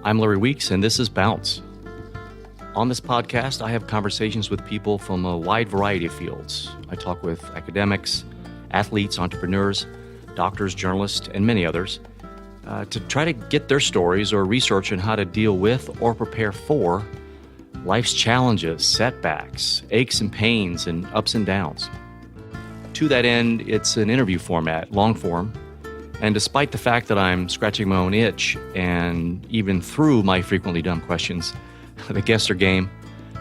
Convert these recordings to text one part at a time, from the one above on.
I'm Larry Weeks, and this is Bounce. On this podcast, I have conversations with people from a wide variety of fields. I talk with academics, athletes, entrepreneurs, doctors, journalists, and many others to try to get their stories or research on how to deal with or prepare for life's challenges, setbacks, aches and pains, and ups and downs. To that end, it's an interview format, long form, and despite the fact that I'm scratching my own itch and even through my frequently dumb questions, the guests are game,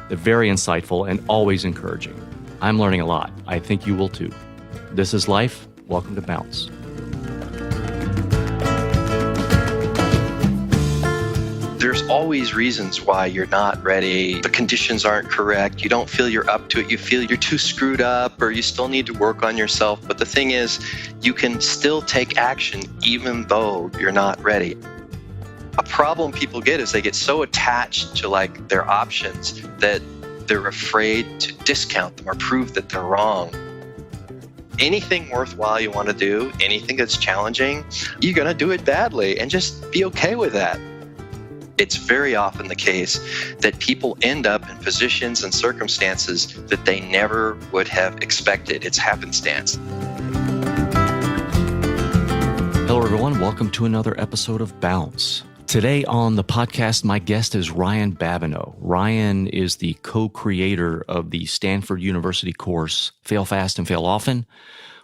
they're very insightful and always encouraging. I'm learning a lot. I think you will too. This is life. Welcome to Bounce. There's always reasons why you're not ready. The conditions aren't correct. You don't feel you're up to it. You feel you're too screwed up or you still need to work on yourself. But the thing is, you can still take action even though you're not ready. A problem people get is they get so attached to their options that they're afraid to discount them or prove that they're wrong. Anything worthwhile you want to do, anything that's challenging, you're going to do it badly and just be okay with that. It's very often the case that people end up in positions and circumstances that they never would have expected. It's happenstance. Hello, everyone. Welcome to another episode of Bounce. Today on the podcast, my guest is Ryan Babineaux. Ryan is the co-creator of the Stanford University course, Fail Fast and Fail Often,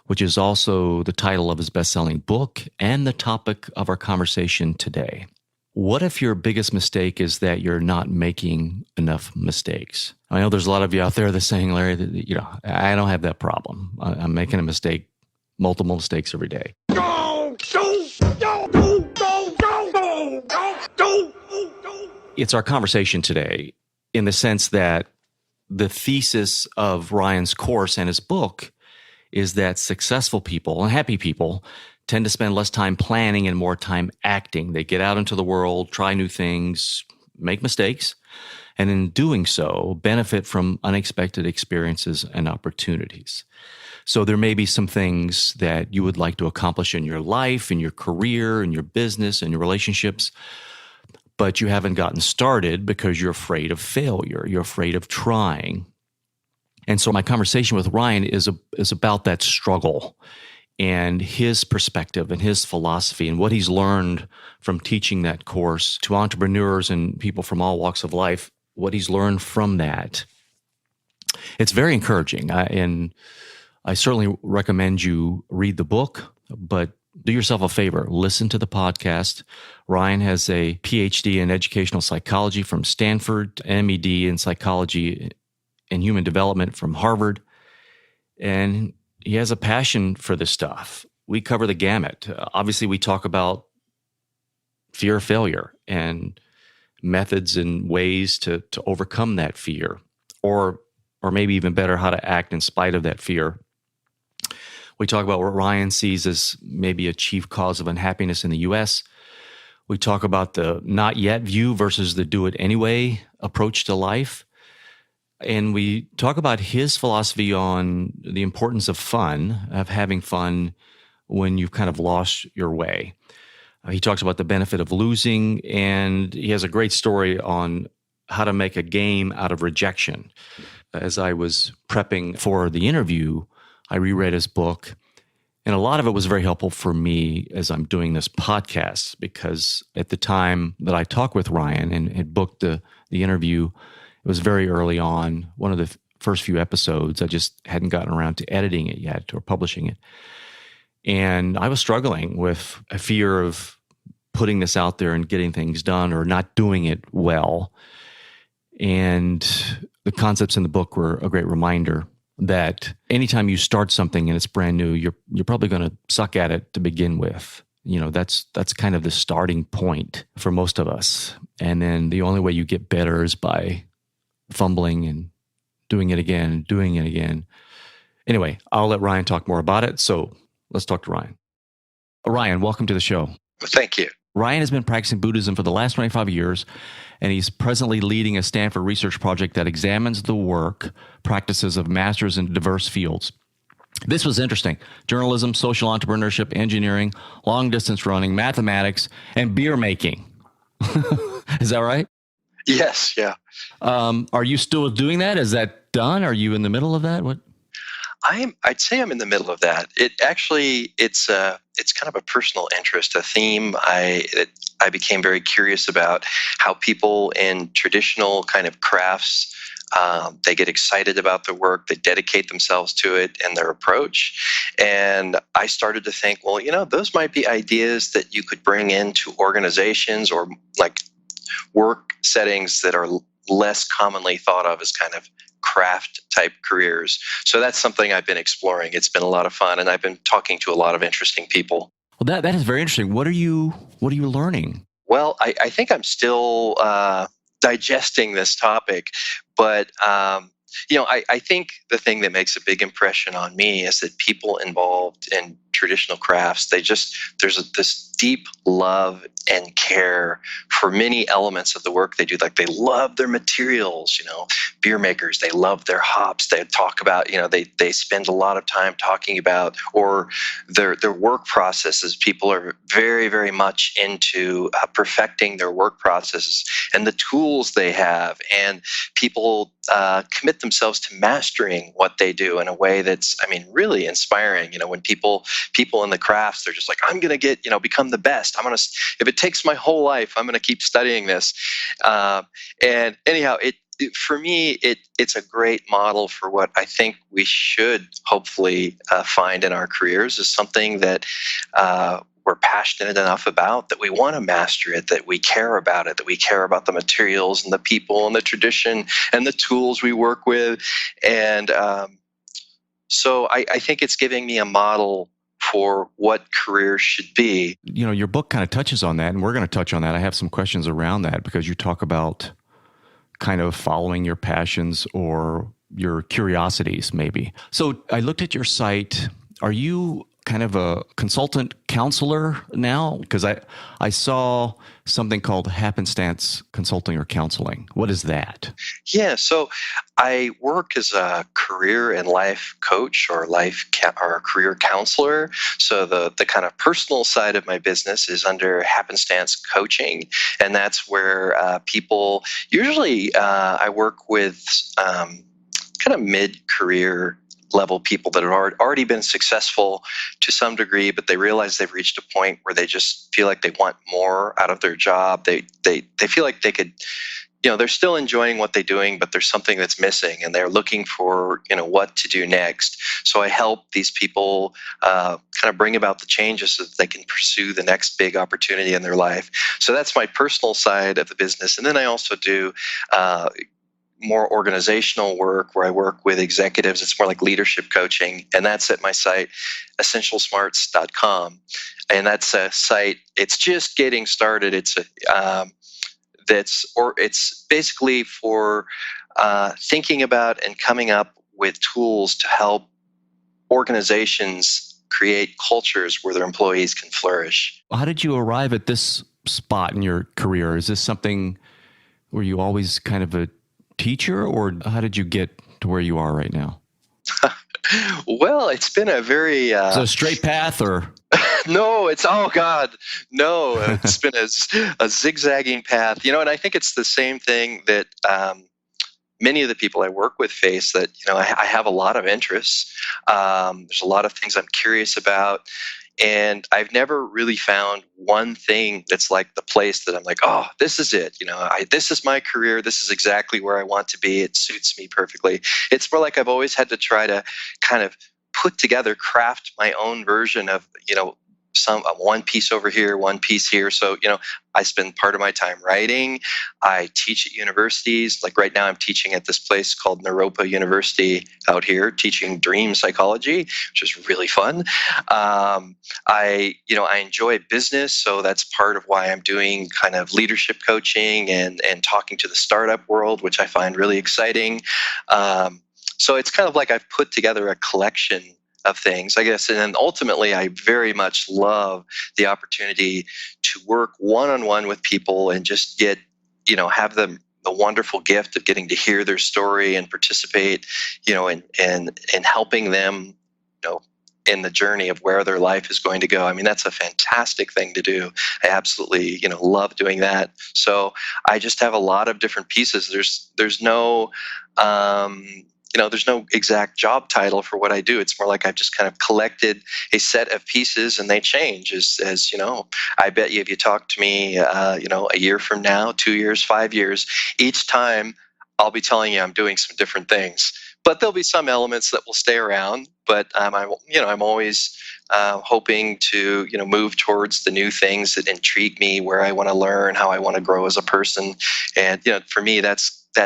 which is also the title of his best-selling book and the topic of our conversation today. What if your biggest mistake is that you're not making enough mistakes? I know there's a lot of you out there that's saying, Larry, that, I don't have that problem. I'm making a mistake, multiple mistakes every day. It's our conversation today in the sense that the thesis of Ryan's course and his book is that successful people and happy people tend to spend less time planning and more time acting. They get out into the world, try new things, make mistakes, and in doing so, benefit from unexpected experiences and opportunities. So there may be some things that you would like to accomplish in your life, in your career, in your business, in your relationships, but you haven't gotten started because you're afraid of failure. You're afraid of trying. And so my conversation with Ryan is about that struggle and his perspective and his philosophy and what he's learned from teaching that course to entrepreneurs and people from all walks of life, what he's learned from that. It's very encouraging, and I certainly recommend you read the book, but do yourself a favor, listen to the podcast. Ryan has a PhD in educational psychology from Stanford, MED in psychology and human development from Harvard, and he has a passion for this stuff. We cover the gamut. Obviously, we talk about fear of failure and methods and ways to overcome that fear, or maybe even better, how to act in spite of that fear. We talk about what Ryan sees as maybe a chief cause of unhappiness in the U.S. We talk about the not yet view versus the do it anyway approach to life. And we talk about his philosophy on the importance of fun, of having fun when you've kind of lost your way. He talks about the benefit of losing, and he has a great story on how to make a game out of rejection. As I was prepping for the interview, I reread his book, and a lot of it was very helpful for me as I'm doing this podcast, because at the time that I talked with Ryan and had booked the interview, it was very early on, one of the first few episodes. I just hadn't gotten around to editing it yet or publishing it. And I was struggling with a fear of putting this out there and getting things done or not doing it well. And the concepts in the book were a great reminder that anytime you start something and it's brand new, you're probably going to suck at it to begin with. That's kind of the starting point for most of us. And then the only way you get better is by fumbling and doing it again and doing it again. Anyway, I'll let Ryan talk more about it. So let's talk to Ryan. Ryan, welcome to the show. Thank you. Ryan has been practicing Buddhism for the last 25 years, and he's presently leading a Stanford research project that examines the work practices of masters in diverse fields. This was interesting. Journalism, social entrepreneurship, engineering, long-distance running, mathematics, and beer making. Is that right? Yes, yeah. Are you still doing that? Is that done? Are you in the middle of that? What? I'd say I'm in the middle of that. It's kind of a personal interest, a theme. I became very curious about how people in traditional kind of crafts, they get excited about their work, they dedicate themselves to it and their approach. And I started to think, well, those might be ideas that you could bring into organizations or like work settings that are less commonly thought of as kind of craft type careers. So that's something I've been exploring. It's been a lot of fun, and I've been talking to a lot of interesting people. Well, that is very interesting. What are you learning? Well, I think I'm still digesting this topic, but I think the thing that makes a big impression on me is that people involved in traditional crafts, there's deep love and care for many elements of the work they do. Like they love their materials, beer makers, they love their hops. They talk about, they spend a lot of time talking about, or their work processes. People are very, very much into perfecting their work processes and the tools they have. And people commit themselves to mastering what they do in a way that's, really inspiring. When people in the crafts, they're just like, I'm going to become the best. If it takes my whole life, I'm going to keep studying this. And anyhow, for me, it's a great model for what I think we should hopefully find in our careers, is something that we're passionate enough about, that we want to master it, that we care about it, that we care about the materials and the people and the tradition and the tools we work with. And so I think it's giving me a model for what careers should be. Your book kind of touches on that, and we're going to touch on that. I have some questions around that because you talk about kind of following your passions or your curiosities, maybe. So I looked at your site. Are you kind of a consultant counselor now? Because I saw something called happenstance consulting or counseling. What is that? Yeah, so I work as a career and life coach or or career counselor. So the kind of personal side of my business is under happenstance coaching, and that's where people usually I work with kind of mid-career level people that have already been successful to some degree, but they realize they've reached a point where they just feel like they want more out of their job. They feel like they could, they're still enjoying what they're doing, but there's something that's missing, and they're looking for, what to do next. So I help these people kind of bring about the changes so that they can pursue the next big opportunity in their life. So that's my personal side of the business. And then I also do more organizational work where I work with executives. It's more like leadership coaching, and that's at my site, essentialsmarts.com. And that's a site, it's just getting started. It's it's basically for thinking about and coming up with tools to help organizations create cultures where their employees can flourish. How did you arrive at this spot in your career? Is this something where you always kind of a teacher, or how did you get to where you are right now? Well, it's been a very so a straight path, or no, it's no, it's been a zigzagging path, and I think it's the same thing that many of the people I work with face, that I have a lot of interests. There's a lot of things I'm curious about. And I've never really found one thing that's like the place that I'm like, oh, this is it. This is my career. This is exactly where I want to be. It suits me perfectly. It's more like I've always had to try to kind of craft my own version of, some one piece over here, one piece here. So, I spend part of my time writing. I teach at universities. Like right now I'm teaching at this place called Naropa University out here, teaching dream psychology, which is really fun. I enjoy business. So that's part of why I'm doing kind of leadership coaching and talking to the startup world, which I find really exciting. So it's kind of like I've put together a collection of things, I guess. And then ultimately, I very much love the opportunity to work one-on-one with people and just get, have the wonderful gift of getting to hear their story and participate, in helping them, in the journey of where their life is going to go. I mean, that's a fantastic thing to do. I absolutely, love doing that. So I just have a lot of different pieces. There's no, there's no exact job title for what I do. It's more like I've just kind of collected a set of pieces, and they change as I bet you if you talk to me, a year from now, 2 years, 5 years, each time I'll be telling you I'm doing some different things. But there'll be some elements that will stay around. But I'm always hoping to move towards the new things that intrigue me, where I want to learn, how I want to grow as a person. And for me, that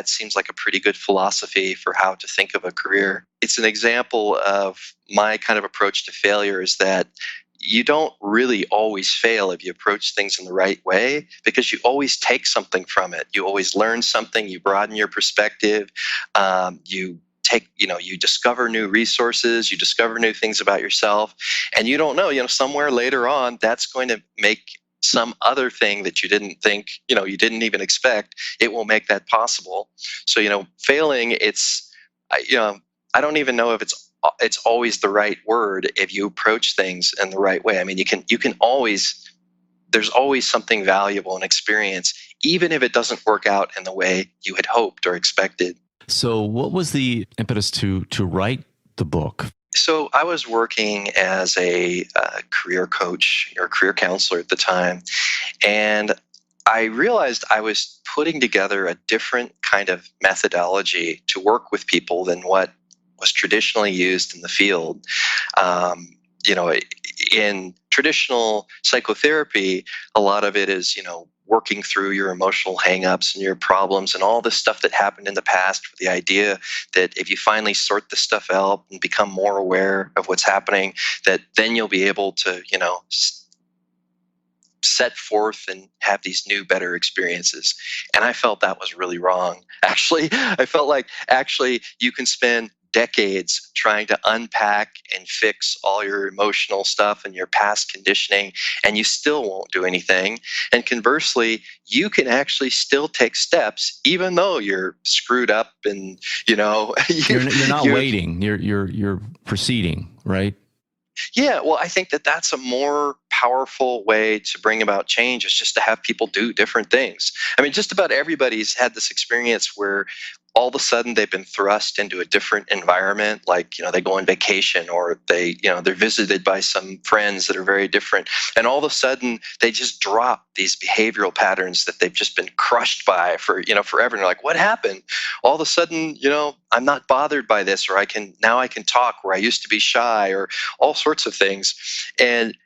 seems like a pretty good philosophy for how to think of a career. It's an example of my kind of approach to failure, is that you don't really always fail if you approach things in the right way, because you always take something from it. You always learn something. You broaden your perspective. You discover new resources, you discover new things about yourself, and you don't know, somewhere later on, that's going to make some other thing that you didn't think, you didn't even expect, it will make that possible. So, failing, I don't even know if it's always the right word if you approach things in the right way. I mean, there's always something valuable in experience, even if it doesn't work out in the way you had hoped or expected. So what was the impetus to write the book? So I was working as a career coach or career counselor at the time, and I realized I was putting together a different kind of methodology to work with people than what was traditionally used in the field. In traditional psychotherapy, a lot of it is, working through your emotional hangups and your problems and all the stuff that happened in the past, with the idea that if you finally sort this stuff out and become more aware of what's happening, that then you'll be able to, set forth and have these new, better experiences. And I felt that was really wrong. Actually, I felt like you can spend decades trying to unpack and fix all your emotional stuff and your past conditioning, and you still won't do anything. And conversely, you can actually still take steps even though you're screwed up, and you're not waiting. You're proceeding, right? Yeah, well, I think that that's a more powerful way to bring about change, is just to have people do different things. I mean, just about everybody's had this experience where all of a sudden they've been thrust into a different environment, like, they go on vacation, or they're visited by some friends that are very different. And all of a sudden they just drop these behavioral patterns that they've just been crushed by for, forever. And they're like, what happened? All of a sudden, I'm not bothered by this, or I can talk where I used to be shy, or all sorts of things. And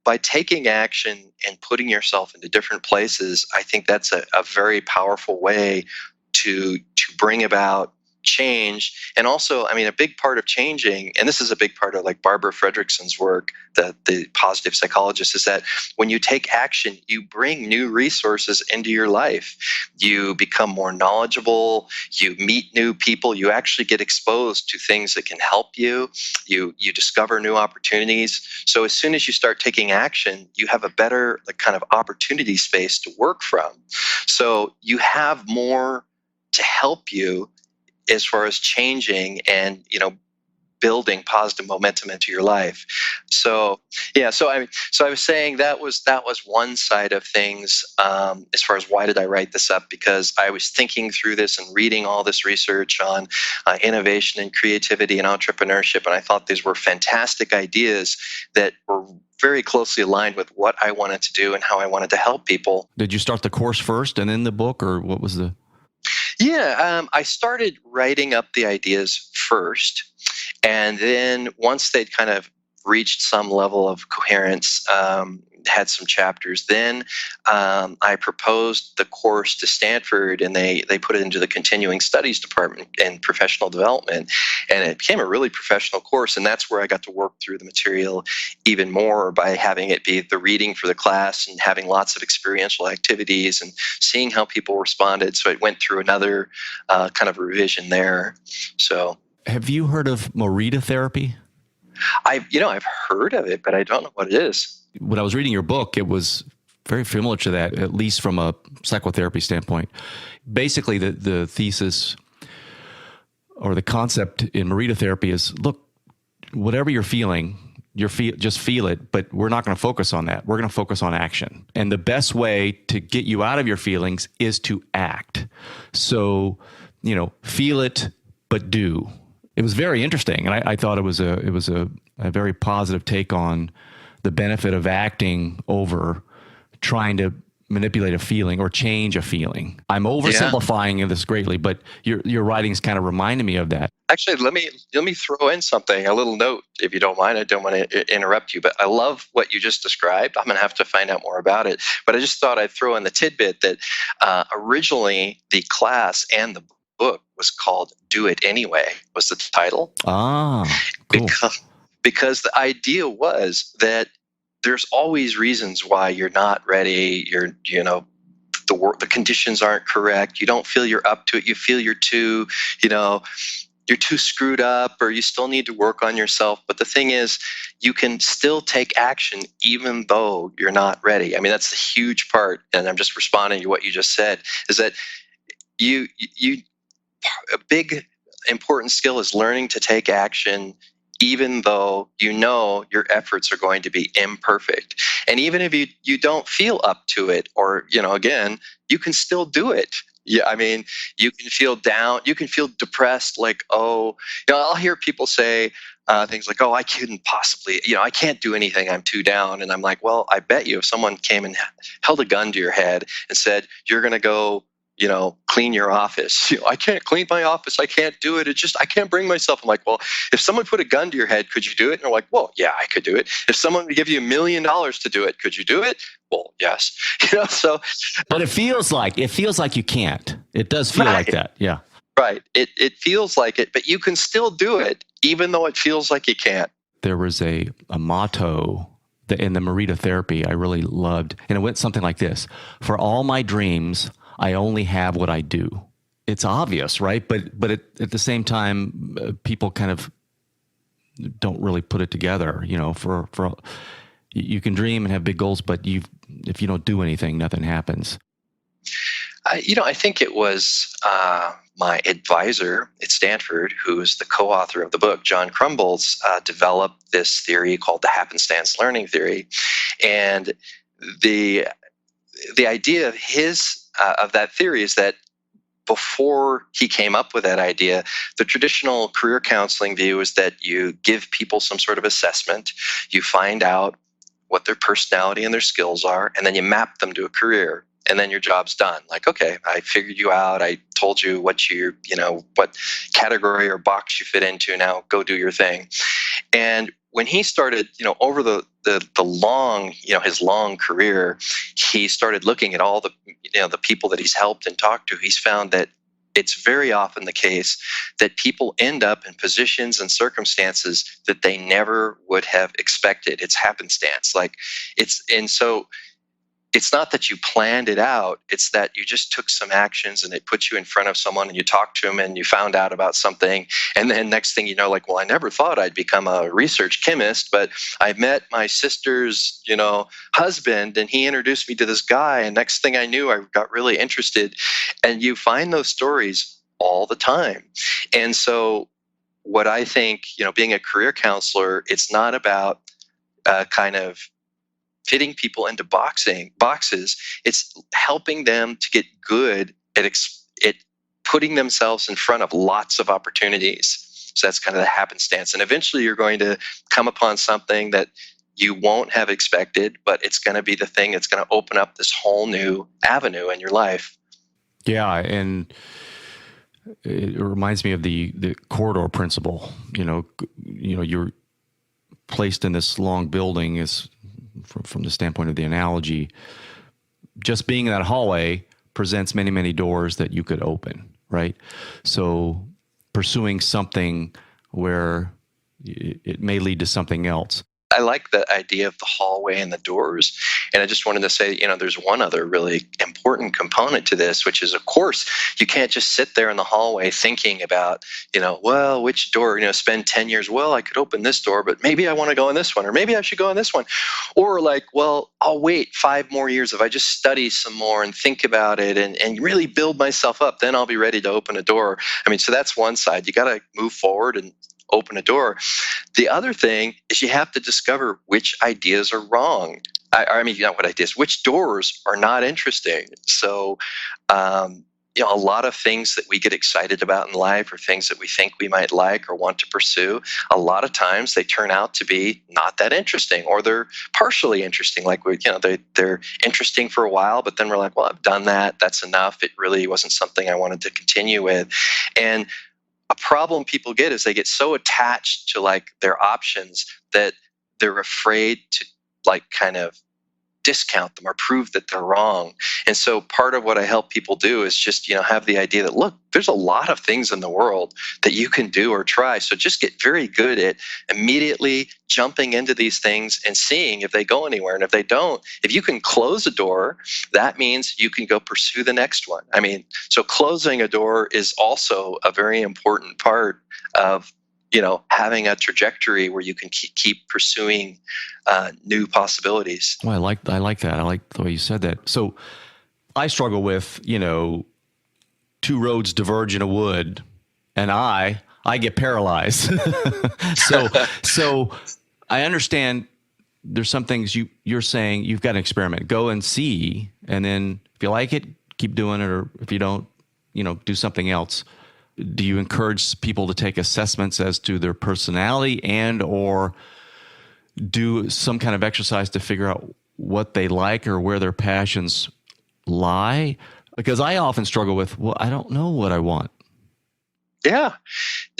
by taking action and putting yourself into different places, I think that's a very powerful way to bring about change. And also, I mean, a big part of changing, and this is a big part of like Barbara Fredrickson's work, the positive psychologist, is that when you take action, you bring new resources into your life. You become more knowledgeable, you meet new people, you actually get exposed to things that can help you, you discover new opportunities. So as soon as you start taking action, you have a better kind of opportunity space to work from. So you have more to help you as far as changing and building positive momentum into your life. So yeah, so I was saying that was one side of things, as far as why did I write this up, because I was thinking through this and reading all this research on innovation and creativity and entrepreneurship, and I thought these were fantastic ideas that were very closely aligned with what I wanted to do and how I wanted to help people. Did you start the course first and then the book, or what was the... Yeah, I started writing up the ideas first, and then once they'd kind of reached some level of coherence, had some chapters, then I proposed the course to Stanford, and they put it into the continuing studies department in professional development, and it became a really professional course. And that's where I got to work through the material even more by having it be the reading for the class and having lots of experiential activities and seeing how people responded. So it went through another kind of revision there. So, have you heard of Marita therapy? I've heard of it, but I don't know what it is. When I was reading your book, it was very familiar to that, at least from a psychotherapy standpoint. Basically, the thesis or the concept in Marita therapy is, look, whatever you're feeling, just feel it, but we're not going to focus on that. We're going to focus on action. And the best way to get you out of your feelings is to act. So, feel it, but do. It was very interesting. And I thought it was a very positive take on the benefit of acting over trying to manipulate a feeling or change a feeling. I'm oversimplifying this greatly, but your writings kind of reminded me of that. Actually, let me throw in something, a little note, if you don't mind. I don't want to interrupt you, but I love what you just described. I'm going to have to find out more about it. But I just thought I'd throw in the tidbit that originally the class and the book was called "Do It Anyway" was the title. Ah, cool. Because the idea was that there's always reasons why you're not ready. The conditions aren't correct. You don't feel you're up to it. You feel you're too screwed up, or you still need to work on yourself. But the thing is, you can still take action even though you're not ready. I mean, that's the huge part. And I'm just responding to what you just said, is that a big important skill is learning to take action even though your efforts are going to be imperfect. And even if you don't feel up to it, or, again, you can still do it. Yeah, I mean, you can feel down, you can feel depressed, like, I'll hear people say things like, I couldn't possibly, I can't do anything, I'm too down. And I'm like, well, I bet you if someone came and held a gun to your head and said, you're going to go, clean your office. I can't clean my office. I can't do it. I can't bring myself. I'm like, well, if someone put a gun to your head, could you do it? And they're like, well, yeah, I could do it. If someone would give you $1 million to do it, could you do it? Well, yes. So. But it feels like you can't. It does feel like that. Yeah. Right. It feels like it, but you can still do it, even though it feels like you can't. There was a motto in the Marita therapy I really loved, and it went something like this: for all my dreams, I only have what I do. It's obvious, right? But at the same time, people kind of don't really put it together. For you can dream and have big goals, but if you don't do anything, nothing happens. I think it was my advisor at Stanford, who is the co-author of the book, John Crumbolz, developed this theory called the happenstance learning theory, and the idea of of that theory is that before he came up with that idea, the traditional career counseling view is that you give people some sort of assessment, you find out what their personality and their skills are, and then you map them to a career, and then your job's done. Like, okay, I figured you out, I told you what what category or box you fit into, now go do your thing. And when he started, over the long, his long career, he started looking at all the people that he's helped and talked to. He's found that it's very often the case that people end up in positions and circumstances that they never would have expected. It's happenstance. So it's not that you planned it out, it's that you just took some actions and they put you in front of someone and you talked to them and you found out about something. And then next thing you know, like, well, I never thought I'd become a research chemist, but I met my sister's, husband, and he introduced me to this guy. And next thing I knew, I got really interested. And you find those stories all the time. And so what I think, being a career counselor, it's not about kind of fitting people into boxes. It's helping them to get good at putting themselves in front of lots of opportunities. So that's kind of the happenstance. And eventually you're going to come upon something that you won't have expected, but it's going to be the thing that's going to open up this whole new avenue in your life. Yeah, and it reminds me of the corridor principle. You're placed in this long building is from the standpoint of the analogy, just being in that hallway presents many, many doors that you could open, right? So pursuing something where it may lead to something else. I like the idea of the hallway and the doors. And I just wanted to say, there's one other really important component to this, which is, of course, you can't just sit there in the hallway thinking about, which door, spend 10 years, I could open this door, but maybe I want to go in this one, or maybe I should go in this one. Or like, I'll wait 5 more years if I just study some more and think about it and really build myself up, then I'll be ready to open a door. I mean, so that's one side. You got to move forward and open a door. The other thing is you have to discover which ideas are wrong. I mean, not what ideas, which doors are not interesting. So, a lot of things that we get excited about in life or things that we think we might like or want to pursue, a lot of times they turn out to be not that interesting, or they're partially interesting. Like they're interesting for a while, but then we're like, well, I've done that. That's enough. It really wasn't something I wanted to continue with. And a problem people get is they get so attached to like their options that they're afraid to like kind of discount them or prove that they're wrong. And so part of what I help people do is just, have the idea that, look, there's a lot of things in the world that you can do or try. So just get very good at immediately jumping into these things and seeing if they go anywhere. And if they don't, if you can close a door, that means you can go pursue the next one. I mean, so closing a door is also a very important part of having a trajectory where you can keep pursuing new possibilities. Well, I like that. I like the way you said that. So I struggle with, two roads diverge in a wood, and I get paralyzed. so I understand there's some things you're saying you've got to experiment, go and see, and then if you like it, keep doing it, or if you don't, do something else. Do you encourage people to take assessments as to their personality and or do some kind of exercise to figure out what they like or where their passions lie? Because I often struggle with, well, I don't know what I want. Yeah,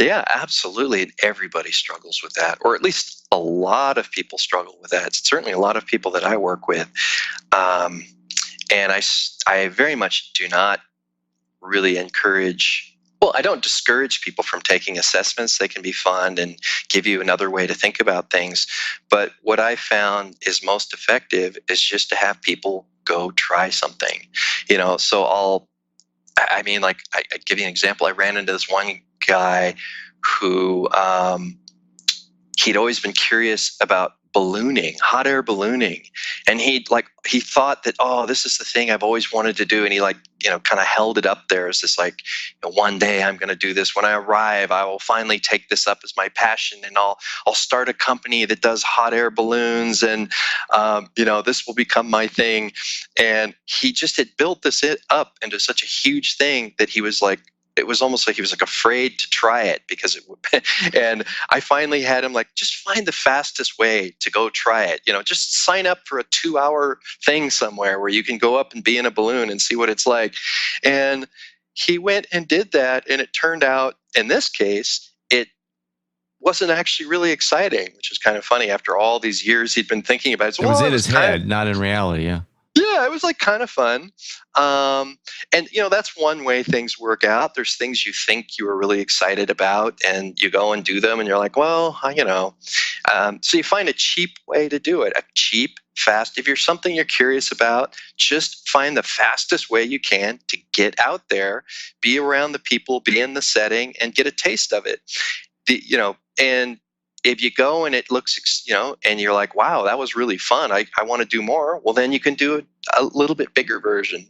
absolutely. And everybody struggles with that, or at least a lot of people struggle with that. It's certainly a lot of people that I work with. And I very much do not really encourage. Well, I don't discourage people from taking assessments. They can be fun and give you another way to think about things. But what I found is most effective is just to have people go try something. So I give you an example. I ran into this one guy who he'd always been curious about ballooning, hot air ballooning. And he thought that, oh, this is the thing I've always wanted to do. And he kind of held it up there as this one day I'm going to do this. When I arrive, I will finally take this up as my passion, and I'll start a company that does hot air balloons, and this will become my thing. And he just had built this up into such a huge thing that he was like, it was almost like he was afraid to try it because it would. And I finally had him just find the fastest way to go try it. Just sign up for a 2-hour thing somewhere where you can go up and be in a balloon and see what it's like. And he went and did that. And it turned out in this case, it wasn't actually really exciting, which is kind of funny after all these years he'd been thinking about it. So, it was in his head, not in reality. Yeah. Yeah, it was kind of fun. And that's one way things work out. There's things you think you were really excited about and you go and do them and you're like, well, so you find a cheap way to do it, fast. If you're something you're curious about, just find the fastest way you can to get out there, be around the people, be in the setting, and get a taste of it. And if you go and it looks, and you're like, wow, that was really fun. I want to do more. Well, then you can do a little bit bigger version.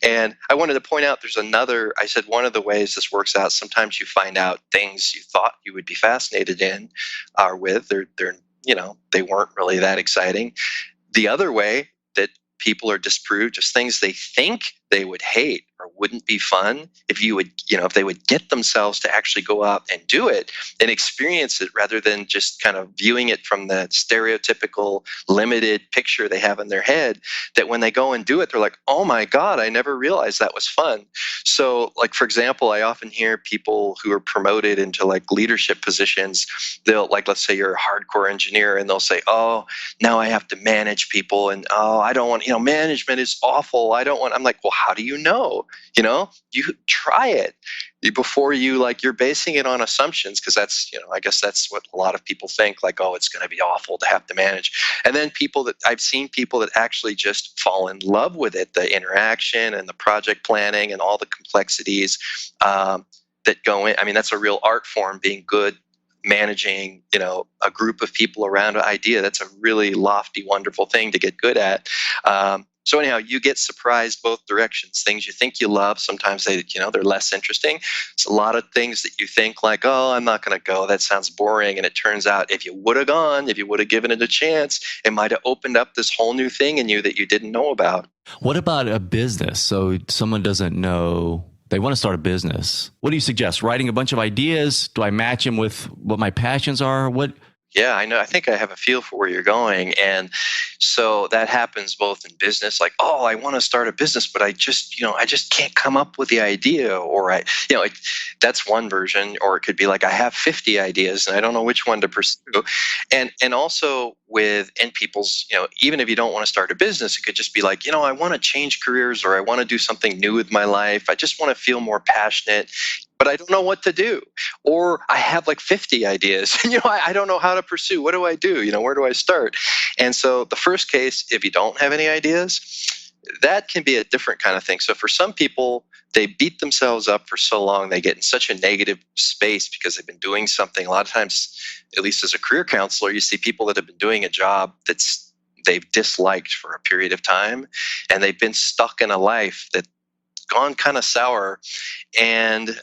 And I wanted to point out I said one of the ways this works out, sometimes you find out things you thought you would be fascinated in are with, they weren't really that exciting. The other way that people are disproved is things they think they would hate or wouldn't be fun if they would get themselves to actually go out and do it and experience it rather than just kind of viewing it from the stereotypical limited picture they have in their head, that when they go and do it, they're like, oh my God, I never realized that was fun. So for example, I often hear people who are promoted into leadership positions, they'll let's say you're a hardcore engineer and they'll say, oh, now I have to manage people and I don't want, management is awful. I'm like, well, how do you know? You try it before you're basing it on assumptions, because that's, I guess that's what a lot of people think, oh, it's going to be awful to have to manage. And then I've seen people that actually just fall in love with it, the interaction and the project planning and all the complexities that go in. I mean, that's a real art form, being good managing, a group of people around an idea. That's a really lofty, wonderful thing to get good at. So anyhow, you get surprised both directions. Things you think you love, sometimes they're less interesting. It's a lot of things that you think like, oh, I'm not going to go. That sounds boring. And it turns out if you would have gone, if you would have given it a chance, it might have opened up this whole new thing in you that you didn't know about. What about a business? So someone doesn't know, they want to start a business. What do you suggest? Writing a bunch of ideas? Do I match them with what my passions are? What? Yeah, I know. I think I have a feel for where you're going. And so that happens both in business, like, oh, I want to start a business, but I just can't come up with the idea. Or that's one version. Or it could be like, I have 50 ideas and I don't know which one to pursue. And also in people's, even if you don't want to start a business, it could just be like, I want to change careers, or I want to do something new with my life. I just want to feel more passionate, but I don't know what to do. Or I have like 50 ideas and, I don't know how to pursue. What do I do? Where do I start? And so the first case, if you don't have any ideas, that can be a different kind of thing. So for some people, they beat themselves up for so long, they get in such a negative space because they've been doing something. A lot of times, at least as a career counselor, you see people that have been doing a job they've disliked for a period of time, and they've been stuck in a life that's gone kind of sour, and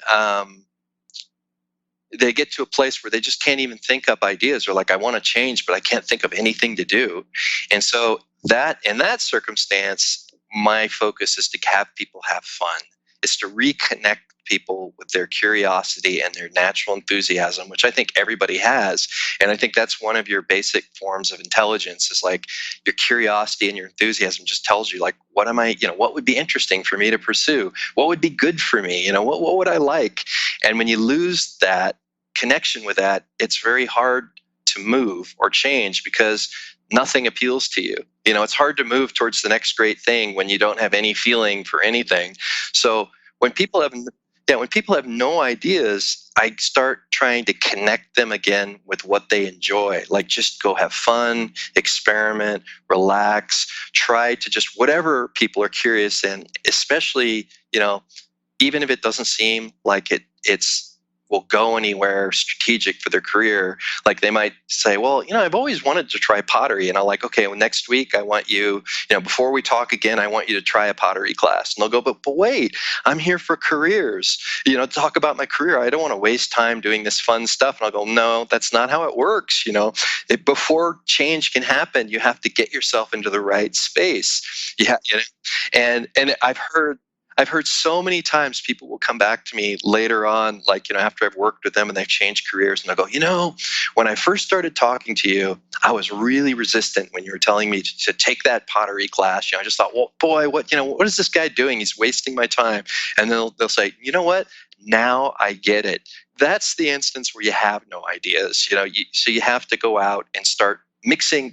they get to a place where they just can't even think up ideas, or like, I want to change, but I can't think of anything to do. And so in that circumstance, my focus is to have people have fun. It's to reconnect people with their curiosity and their natural enthusiasm, which I think everybody has. And I think that's one of your basic forms of intelligence, is like your curiosity and your enthusiasm just tells you, like, what would be interesting for me to pursue? What would be good for me? What would I like? And when you lose that connection with that, it's very hard to move or change because nothing appeals to you. It's hard to move towards the next great thing when you don't have any feeling for anything. So when people have no ideas, I start trying to connect them again with what they enjoy. Like, just go have fun, experiment, relax, try to just whatever people are curious in, especially, even if it doesn't seem like it's will go anywhere strategic for their career. Like, they might say, well, I've always wanted to try pottery. And I'm like, okay, well, next week I want you, before we talk again, I want you to try a pottery class. And they'll go, but wait, I'm here for careers, talk about my career. I don't want to waste time doing this fun stuff. And I'll go, no, that's not how it works. Before change can happen, you have to get yourself into the right space. Yeah. And I've heard so many times people will come back to me later on, like, after I've worked with them and they've changed careers, and they'll go, when I first started talking to you, I was really resistant when you were telling me to take that pottery class. I just thought, well, boy, what is this guy doing? He's wasting my time. And then they'll say, you know what? Now I get it. That's the instance where you have no ideas. So you have to go out and start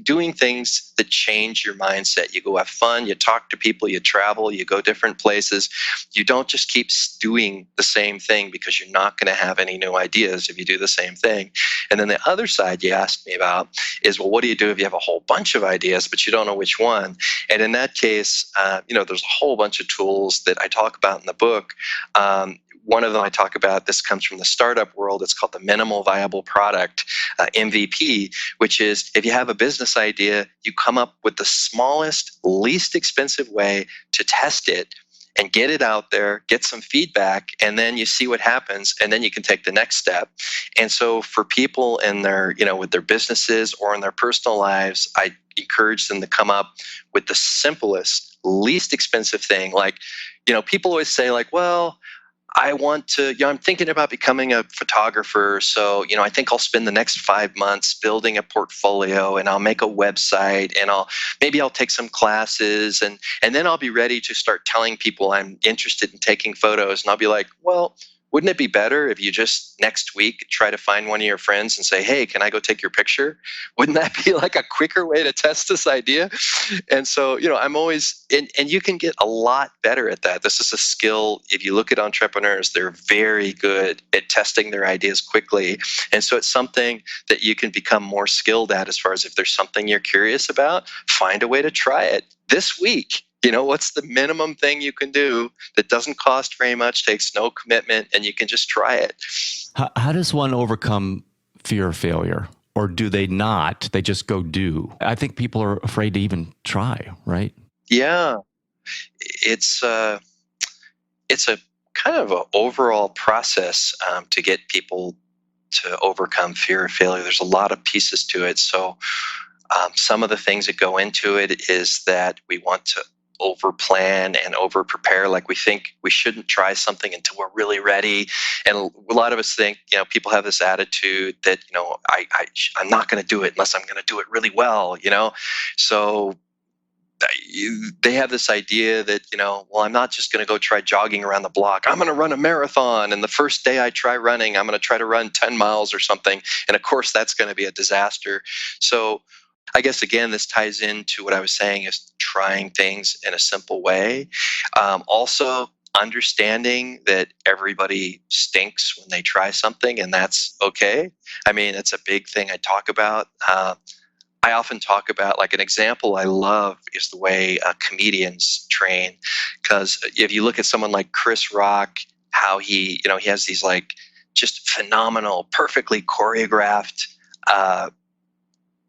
doing things that change your mindset. You go have fun, you talk to people, you travel, you go different places. You don't just keep doing the same thing, because you're not going to have any new ideas if you do the same thing. And then the other side you asked me about is, well, what do you do if you have a whole bunch of ideas, but you don't know which one? And in that case, there's a whole bunch of tools that I talk about in the book. One of them I talk about, this comes from the startup world. It's called the minimal viable product, MVP, which is, if you have a business idea, you come up with the smallest, least expensive way to test it and get it out there, get some feedback, and then you see what happens, and then you can take the next step. And so for people in their, with their businesses or in their personal lives, I encourage them to come up with the simplest, least expensive thing. Like, people always say, like, well, I want to, I'm thinking about becoming a photographer. So, I think I'll spend the next 5 months building a portfolio, and I'll make a website, and maybe I'll take some classes, and then I'll be ready to start telling people I'm interested in taking photos. And I'll be like, well, wouldn't it be better if you just next week try to find one of your friends and say, hey, can I go take your picture? Wouldn't that be like a quicker way to test this idea? And so, I'm always, and you can get a lot better at that. This is a skill. If you look at entrepreneurs, they're very good at testing their ideas quickly. And so it's something that you can become more skilled at, as far as if there's something you're curious about, find a way to try it this week. What's the minimum thing you can do that doesn't cost very much, takes no commitment, and you can just try it? How does one overcome fear of failure? Or do they not? They just go do. I think people are afraid to even try, right? Yeah, it's it's a kind of an overall process to get people to overcome fear of failure. There's a lot of pieces to it. So some of the things that go into it is that we want to over plan and over prepare. Like we think we shouldn't try something until we're really ready. And a lot of us think, people have this attitude that, I'm not going to do it unless I'm going to do it really well, So they have this idea that, well, I'm not just going to go try jogging around the block. I'm going to run a marathon. And the first day I try running, I'm going to try to run 10 miles or something. And of course, that's going to be a disaster. So I guess, again, this ties into what I was saying is trying things in a simple way. Also, understanding that everybody stinks when they try something, and that's okay. I mean, it's a big thing I talk about. I often talk about, like, an example I love is the way comedians train. Because if you look at someone like Chris Rock, how he has these like just phenomenal, perfectly choreographed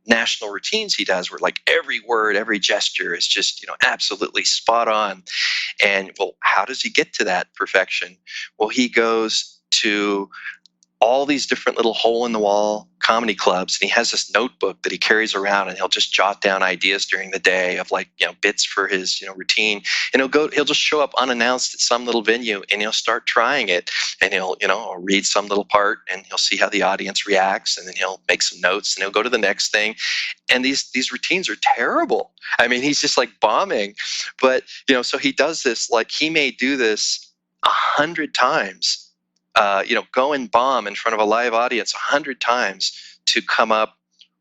national routines he does, where like every word, every gesture is just absolutely spot on. And well, how does he get to that perfection? Well, he goes to all these different little hole in the wall comedy clubs, and he has this notebook that he carries around, and he'll just jot down ideas during the day of like bits for his routine, and he'll just show up unannounced at some little venue, and he'll start trying it, and he'll read some little part, and he'll see how the audience reacts, and then he'll make some notes, and he'll go to the next thing. And these routines are terrible. I mean, he's just like bombing. But so he does this, like he may do this 100 times, go and bomb in front of a live audience 100 times to come up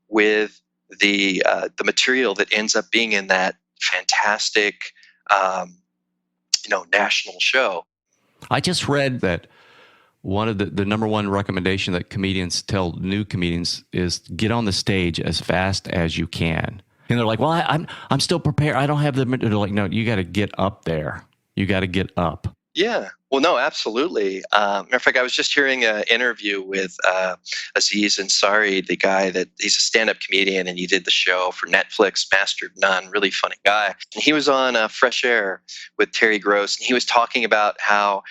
with the material that ends up being in that fantastic, national show. I just read that one of the number one recommendation that comedians tell new comedians is get on the stage as fast as you can. And they're like, well, I'm still prepared. I don't have the. They're like, no, you got to get up there. You got to get up. Yeah. Well, no, absolutely. Matter of fact, I was just hearing an interview with Aziz Ansari, the guy that he's a stand-up comedian, and he did the show for Netflix, Master of None, really funny guy. And he was on Fresh Air with Terry Gross, and he was talking about how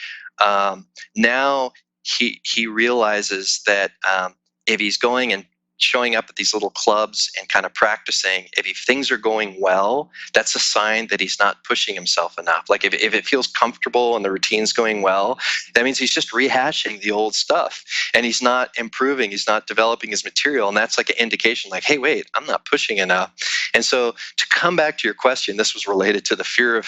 now he realizes that if he's going and showing up at these little clubs and kind of practicing, if things are going well, that's a sign that he's not pushing himself enough. Like if it feels comfortable and the routine's going well, that means he's just rehashing the old stuff and he's not improving, he's not developing his material. And that's like an indication like, hey, wait, I'm not pushing enough. And so to come back to your question, this was related to the fear of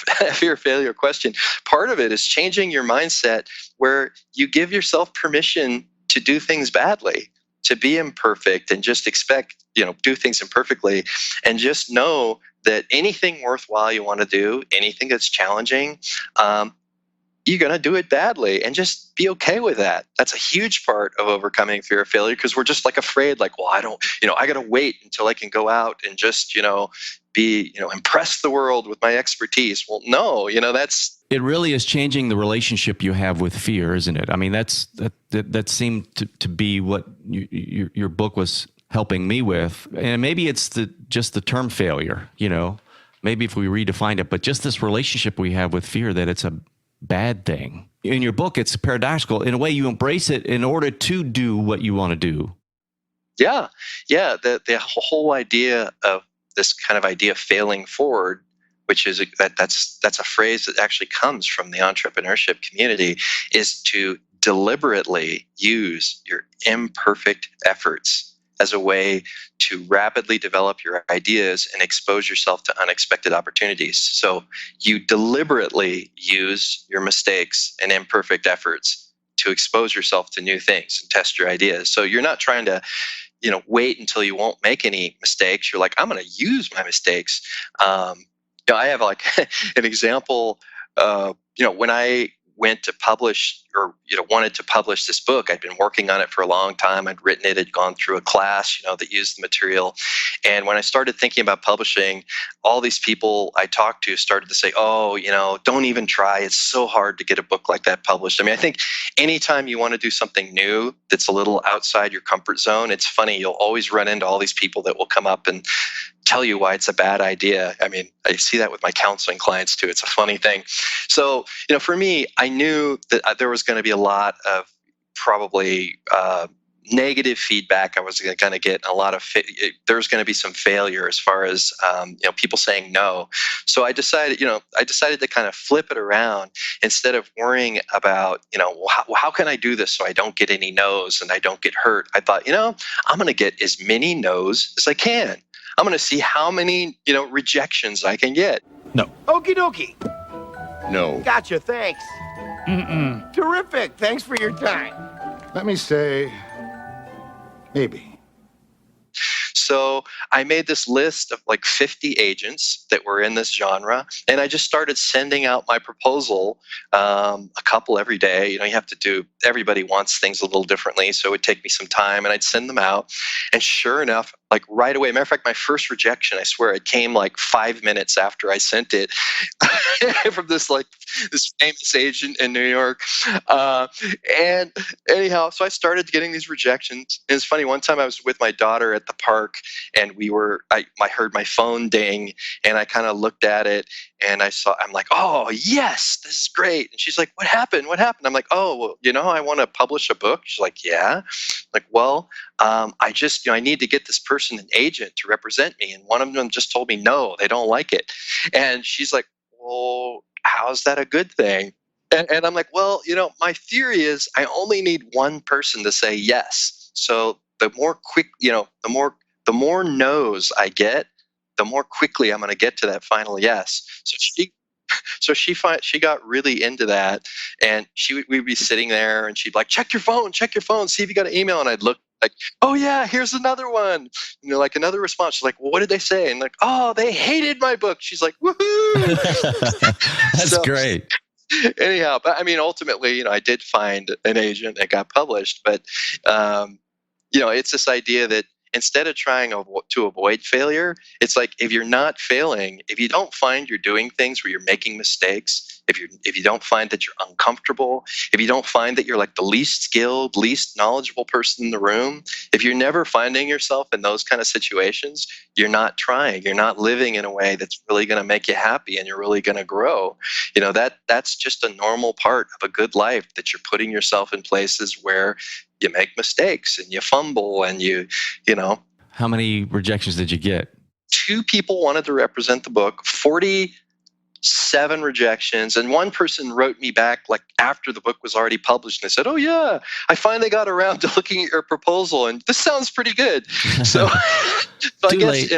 failure question. Part of it is changing your mindset where you give yourself permission to do things badly, to be imperfect, and just expect, do things imperfectly, and just know that anything worthwhile you want to do, anything that's challenging, you're going to do it badly, and just be okay with that. That's a huge part of overcoming fear of failure, because we're just like afraid, like, well, I don't, I got to wait until I can go out and just, be, impress the world with my expertise. Well, no, it really is changing the relationship you have with fear, isn't it? I mean, that seemed to be what your book was helping me with. And maybe it's just the term failure, maybe if we redefined it, but just this relationship we have with fear, that it's a bad thing. In your book, it's paradoxical. In a way, you embrace it in order to do what you want to do. Yeah. Yeah. The whole idea of this kind of idea of failing forward, which is that's a phrase that actually comes from the entrepreneurship community, is to deliberately use your imperfect efforts as a way to rapidly develop your ideas and expose yourself to unexpected opportunities. So you deliberately use your mistakes and imperfect efforts to expose yourself to new things and test your ideas. So you're not trying to wait until you won't make any mistakes. You're like, I'm going to use my mistakes. I have like an example. When I went to publish wanted to publish this book. I'd been working on it for a long time. I'd written it, had gone through a class, that used the material. And when I started thinking about publishing, all these people I talked to started to say, oh, don't even try. It's so hard to get a book like that published. I mean, I think anytime you want to do something new that's a little outside your comfort zone, it's funny. You'll always run into all these people that will come up and tell you why it's a bad idea. I mean, I see that with my counseling clients too. It's a funny thing. So, for me, I knew that there was going to be a lot of probably negative feedback I was going to get, a lot of there's going to be some failure as far as people saying no. So I decided to kind of flip it around. Instead of worrying about how can I do this so I don't get any no's and I don't get hurt, I thought I'm going to get as many no's as I can. I'm going to see how many rejections I can get. No. Okie dokie. No. Gotcha, thanks. Mm-mm. Terrific, thanks for your time. Let me say, maybe. So I made this list of like 50 agents that were in this genre, and I just started sending out my proposal, a couple every day. You have to do, everybody wants things a little differently, so it would take me some time, and I'd send them out. And sure enough, like right away, matter of fact, my first rejection, I swear, it came like 5 minutes after I sent it from this famous agent in New York. And anyhow, so I started getting these rejections. And it's funny, one time I was with my daughter at the park, and I heard my phone ding, and I kind of looked at it, and I'm like, oh yes, this is great. And she's like, what happened? I'm like, oh, well, I want to publish a book. She's like, yeah. I'm like, well, I need to get this person an agent to represent me. And one of them just told me, no, they don't like it. And she's like, well, how's that a good thing? And I'm like, well, my theory is I only need one person to say yes. So the more no's I get, the more quickly I'm going to get to that final yes. So she got really into that, and we'd be sitting there, and she'd like, check your phone, see if you got an email. And I'd look like, oh yeah, here's another one, like another response. She's like, well, what did they say? And like, oh, they hated my book. She's like, woohoo. That's great. Anyhow, but I mean, ultimately, I did find an agent that got published, but it's this idea that instead of trying to avoid failure, it's like, if you're not failing, if you don't find you're doing things where you're making mistakes, if you don't find that you're uncomfortable, if you don't find that you're like the least skilled, least knowledgeable person in the room, if you're never finding yourself in those kind of situations, you're not trying, you're not living in a way that's really going to make you happy and you're really going to grow. That's just a normal part of a good life, that you're putting yourself in places where you make mistakes and you fumble and you know. How many rejections did you get? 2 people wanted to represent the book, 47 rejections. And one person wrote me back like after the book was already published, and they said, oh yeah, I finally got around to looking at your proposal and this sounds pretty good. So, I guess,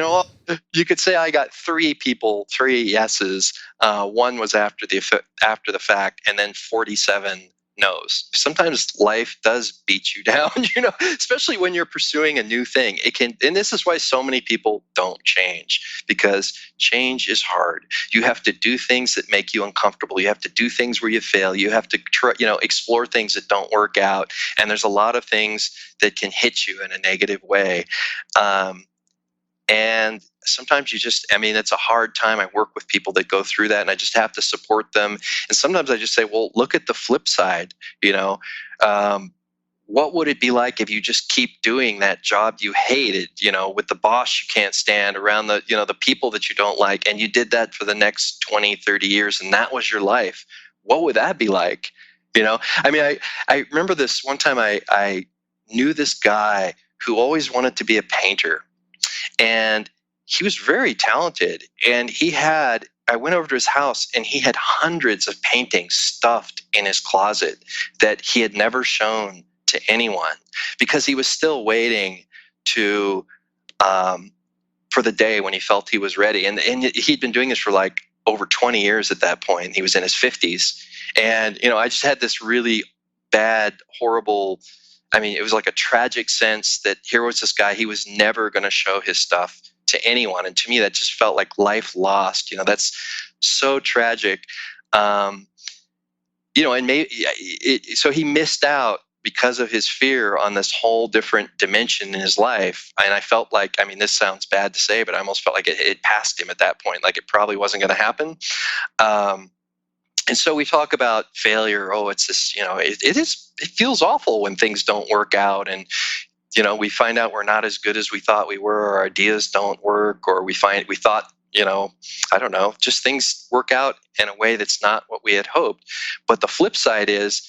you could say I got 3 yeses. One was after the fact, and then 47 knows. Sometimes life does beat you down, especially when you're pursuing a new thing. And this is why so many people don't change, because change is hard. You have to do things that make you uncomfortable. You have to do things where you fail. You have to explore things that don't work out. And there's a lot of things that can hit you in a negative way. And sometimes it's a hard time. I work with people that go through that, and I just have to support them. And sometimes I just say, well, look at the flip side. What would it be like if you just keep doing that job you hated, with the boss you can't stand, around the people that you don't like, and you did that for the next 20, 30 years, and that was your life? What would that be like? I remember this one time I knew this guy who always wanted to be a painter. And he was very talented, and I went over to his house, and he had hundreds of paintings stuffed in his closet that he had never shown to anyone, because he was still waiting for the day when he felt he was ready. And he'd been doing this for like over 20 years at that point. He was in his 50s. And, I just had this really bad, horrible, it was like a tragic sense that here was this guy, he was never going to show his stuff to anyone. And to me, that just felt like life lost. That's so tragic. and so he missed out because of his fear on this whole different dimension in his life. And I felt like, I mean, this sounds bad to say, but I almost felt like it passed him at that point, like it probably wasn't going to happen. And so we talk about failure. Oh, it's this, it feels awful when things don't work out. And, we find out we're not as good as we thought we were, or our ideas don't work, or we thought, I don't know, just things work out in a way that's not what we had hoped. But the flip side is,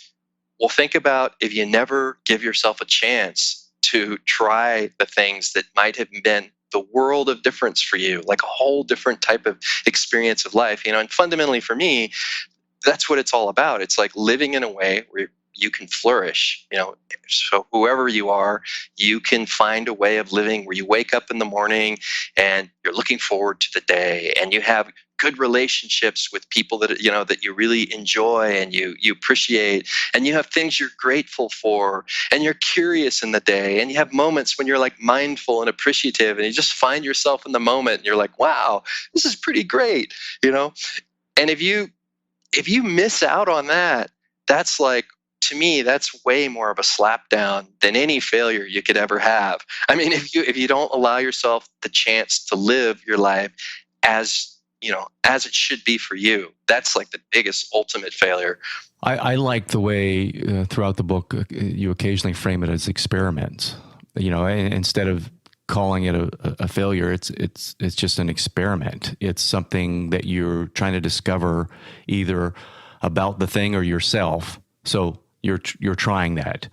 well, think about if you never give yourself a chance to try the things that might have been the world of difference for you, like a whole different type of experience of life, and fundamentally for me, that's what it's all about. It's like living in a way where you can flourish, so whoever you are, you can find a way of living where you wake up in the morning and you're looking forward to the day, and you have good relationships with people that that you really enjoy and you appreciate, and you have things you're grateful for, and you're curious in the day, and you have moments when you're like mindful and appreciative, and you just find yourself in the moment and you're like, wow, this is pretty great, and if you miss out on that, that's like, to me, that's way more of a slap down than any failure you could ever have. I mean, if you don't allow yourself the chance to live your life as it should be for you, that's like the biggest ultimate failure. I like the way throughout the book you occasionally frame it as experiments. Instead of calling it a failure, it's just an experiment. It's something that you're trying to discover either about the thing or yourself. So you're trying that.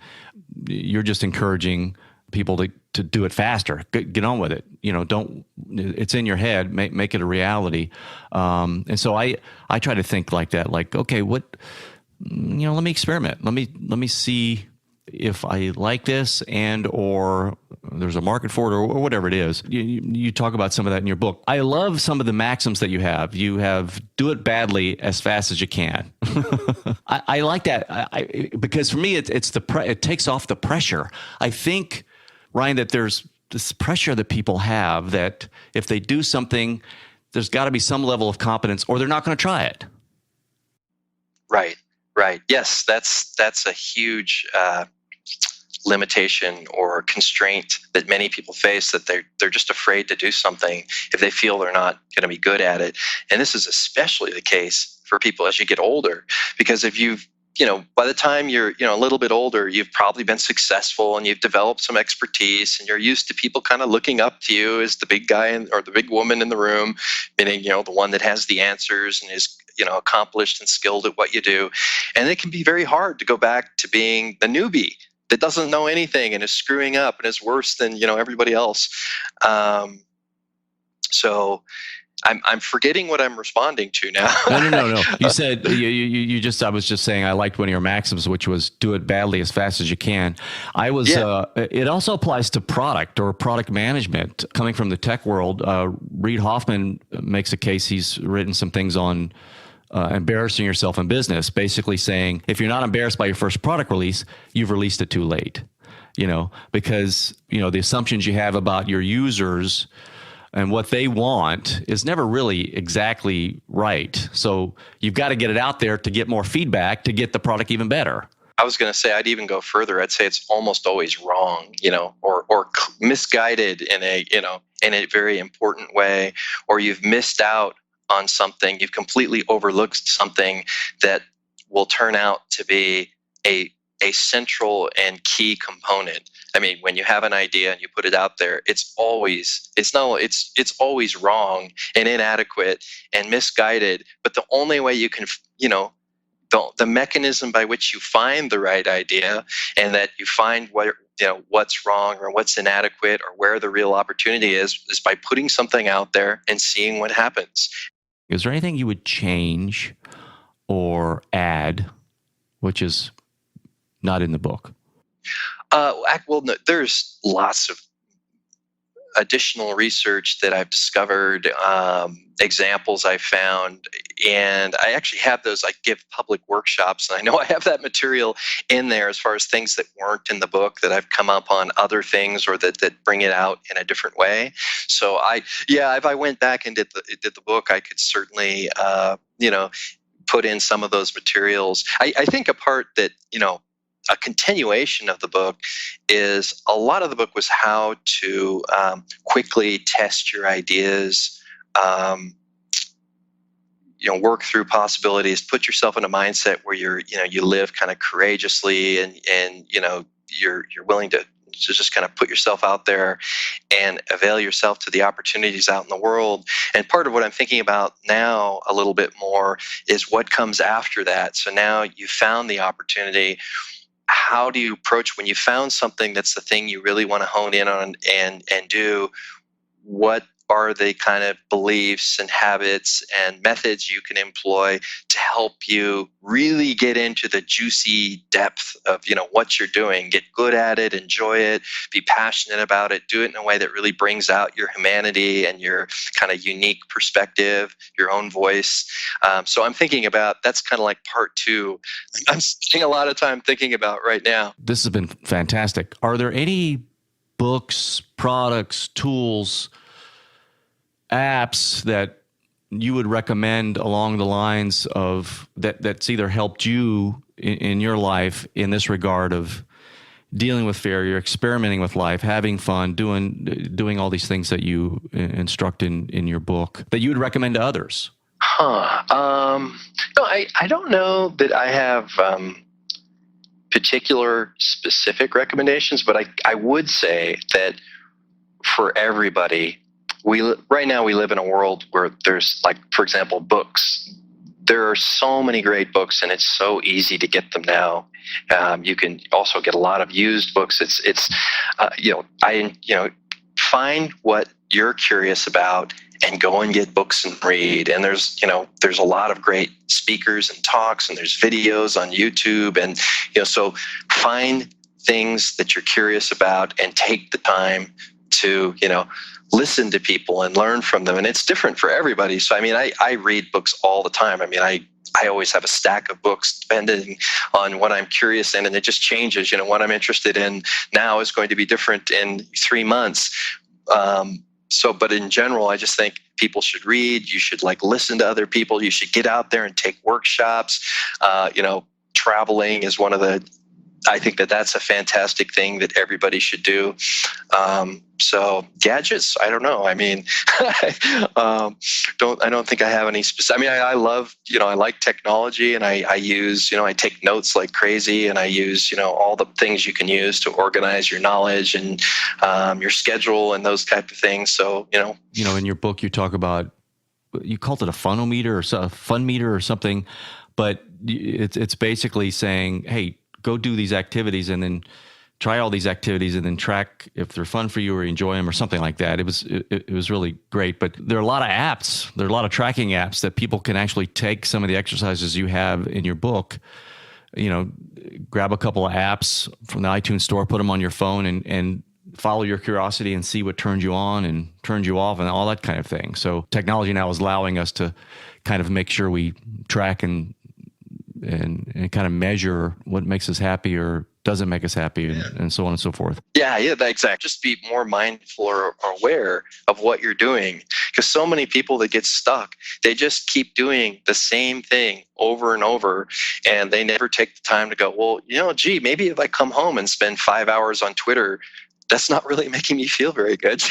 You're just encouraging people to do it faster. Get on with it. Don't. It's in your head. Make it a reality. And so I try to think like that. Like, okay, what? Let me experiment. Let me see if I like this, and or there's a market for it, or whatever it is. You talk about some of that in your book. I love some of the maxims that you have. You have do it badly as fast as you can. I like that because for me it takes off the pressure. I think, Ryan, that there's this pressure that people have that if they do something, there's got to be some level of competence, or they're not going to try it. Right. Yes, that's a huge limitation or constraint that many people face, that they're just afraid to do something if they feel they're not going to be good at it. And this is especially the case for people as you get older, because if you've by the time you're a little bit older, you've probably been successful and you've developed some expertise, and you're used to people kind of looking up to you as the big guy or the big woman in the room, meaning the one that has the answers and is accomplished and skilled at what you do. And it can be very hard to go back to being the newbie that doesn't know anything and is screwing up and is worse than everybody else. So I'm forgetting what I'm responding to now. No. You said you just. I was just saying I liked one of your maxims, which was do it badly as fast as you can. It also applies to product or product management. Coming from the tech world, Reid Hoffman makes a case. He's written some things on embarrassing yourself in business, basically saying if you're not embarrassed by your first product release, you've released it too late. Because the assumptions you have about your users and what they want is never really exactly right. So you've got to get it out there to get more feedback to get the product even better. I was going to say, I'd even go further. I'd say it's almost always wrong, or misguided in a very important way, or you've missed out on something. You've completely overlooked something that will turn out to be a central and key component. I mean, when you have an idea and you put it out there, it's always wrong and inadequate and misguided. But the only way you can, the mechanism by which you find the right idea and that you find what's wrong or what's inadequate or where the real opportunity is by putting something out there and seeing what happens. Is there anything you would change or add, which is not in the book? Well, no, there's lots of additional research that I've discovered, examples I found, and I actually have those. I give public workshops, and I know I have that material in there as far as things that weren't in the book that I've come up on other things or that bring it out in a different way. So if I went back and did the book, I could certainly, put in some of those materials. I think a part that, a continuation of the book is a lot of the book was how to quickly test your ideas, work through possibilities, put yourself in a mindset where you live kind of courageously and you're willing to just kind of put yourself out there and avail yourself to the opportunities out in the world. And part of what I'm thinking about now a little bit more is what comes after that. So now you found the opportunity. How do you approach when you found something that's the thing you really want to hone in on and do? What are the kind of beliefs and habits and methods you can employ to help you really get into the juicy depth of what you're doing, get good at it, enjoy it, be passionate about it, do it in a way that really brings out your humanity and your kind of unique perspective, your own voice. So I'm thinking about, that's kind of like part two. I'm spending a lot of time thinking about right now. This has been fantastic. Are there any books, products, tools, apps that you would recommend along the lines of that's either helped you in your life in this regard of dealing with fear, you're experimenting with life, having fun, doing all these things that you instruct in your book that you would recommend to others? No, I don't know that I have particular specific recommendations, but I would say that for everybody, right now we live in a world where there's, like, for example, books. There are so many great books, and it's so easy to get them now. You can also get a lot of used books. Find what you're curious about and go and get books and read. And there's a lot of great speakers and talks, and there's videos on YouTube, and so find things that you're curious about and take the time to listen to people and learn from them. And it's different for everybody. So, I read books all the time. I always have a stack of books depending on what I'm curious in, and it just changes. What I'm interested in now is going to be different in 3 months. But in general, I just think people should read. You should listen to other people. You should get out there and take workshops. Traveling is one of the, I think that's a fantastic thing that everybody should do. So gadgets, I don't know. I don't think I have any specific. I love, I like technology, and I use, I take notes like crazy, and I use, all the things you can use to organize your knowledge and your schedule and those type of things. So, in your book, you talk about, you called it a funometer or a fun meter or something, but it's basically saying, hey, go do these activities and then try all these activities and then track if they're fun for you or you enjoy them or something like that. It was really great. But there are a lot of apps, there are a lot of tracking apps that people can actually take some of the exercises you have in your book, grab a couple of apps from the iTunes store, put them on your phone and follow your curiosity and see what turns you on and turns you off and all that kind of thing. So technology now is allowing us to kind of make sure we track and kind of measure what makes us happy or doesn't make us happy and so on and so forth. Yeah, exactly. Just be more mindful or aware of what you're doing, because so many people that get stuck, they just keep doing the same thing over and over, and they never take the time to go, well, maybe if I come home and spend 5 hours on Twitter, that's not really making me feel very good.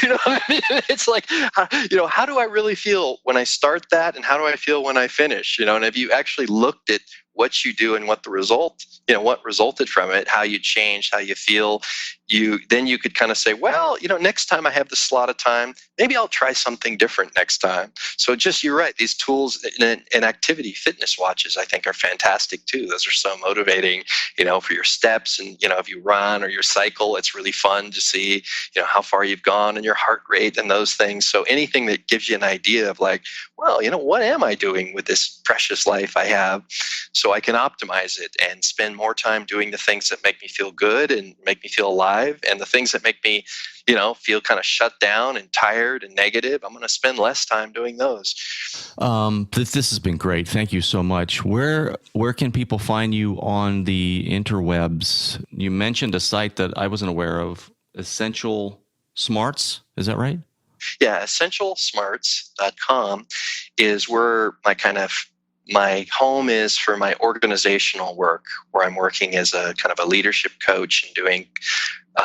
It's like, how do I really feel when I start that, and how do I feel when I finish? And have you actually looked at what you do and what the result, what resulted from it, how you change, how you feel, then you could kind of say, well, next time I have this slot of time, maybe I'll try something different next time. So you're right. These tools and activity fitness watches, I think, are fantastic too. Those are so motivating, for your steps. And, if you run or you cycle, it's really fun to see, how far you've gone and your heart rate and those things. So anything that gives you an idea of what am I doing with this precious life I have? So I can optimize it and spend more time doing the things that make me feel good and make me feel alive, and the things that make me, feel kind of shut down and tired and negative, I'm going to spend less time doing those. This has been great. Thank you so much. Where can people find you on the interwebs? You mentioned a site that I wasn't aware of, Essential Smarts. Is that right? Yeah, essentialsmarts.com is where my kind of my home is for my organizational work, where I'm working as a kind of a leadership coach and doing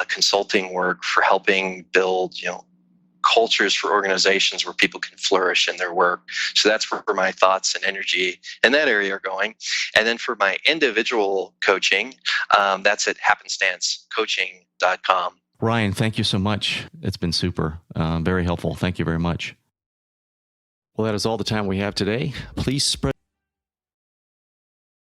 consulting work for helping build, cultures for organizations where people can flourish in their work. So that's where my thoughts and energy in that area are going. And then for my individual coaching, that's at happenstancecoaching.com. Ryan, thank you so much. It's been super, very helpful. Thank you very much. Well, that is all the time we have today. Please spread